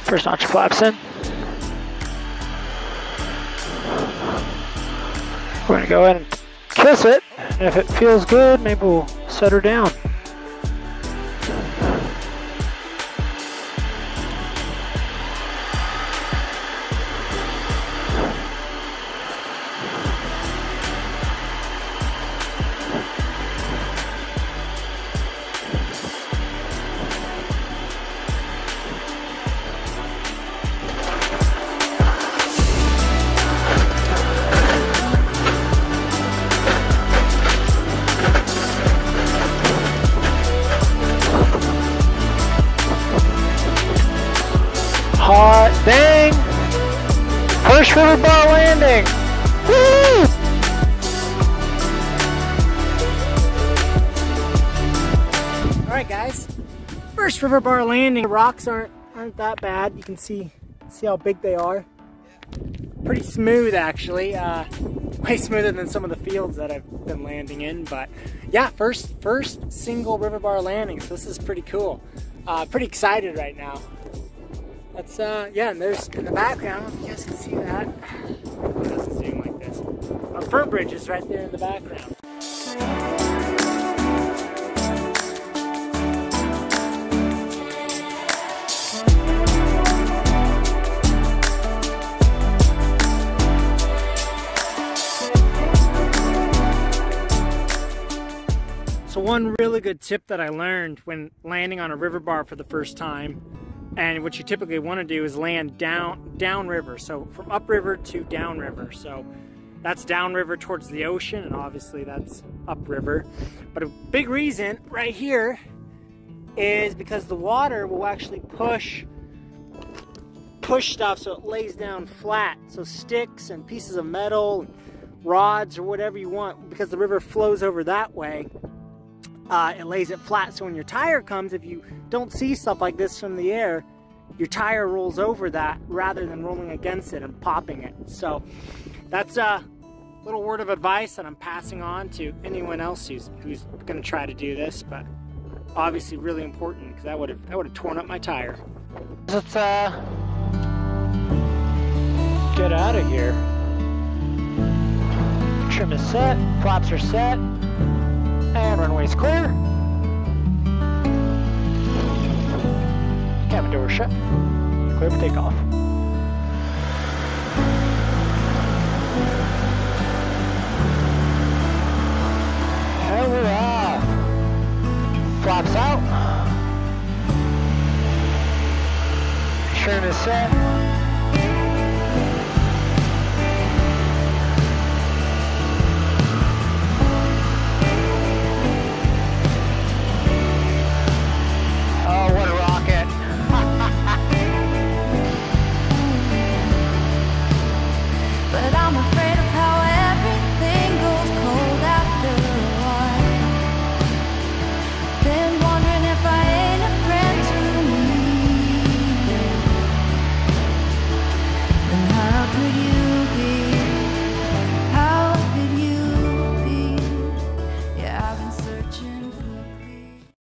First notch flaps in. We're gonna go ahead and kiss it, and if it feels good, maybe we'll set her down. Hot dang! First Riverbar landing! Woo! Alright guys, first Riverbar landing. The rocks aren't that bad. You can see how big they are. Pretty smooth actually. Way smoother than some of the fields that I've been landing in. But yeah, first single Riverbar landing. So this is pretty cool. Pretty excited right now. That's yeah, and there's in the background, if you guys can see that. It doesn't seem like this. A fir bridge is right there in the background. So one really good tip that I learned when landing on a Riverbar for the first time, and what you typically want to do is land downriver, so from upriver to downriver. So that's downriver towards the ocean, and obviously that's upriver. But a big reason right here is because the water will actually push stuff so it lays down flat. So sticks and pieces of metal, rods or whatever you want, because the river flows over that way. It lays it flat, so when your tire comes, if you don't see stuff like this from the air, your tire rolls over that rather than rolling against it and popping it. So that's a little word of advice that I'm passing on to anyone else who's going to try to do this, but obviously really important because that would have torn up my tire. Let's get out of here. Trim is set, flaps are set. And runway's clear. Cabin door shut. Clear for takeoff. And we're off. Flaps out. Trim is set.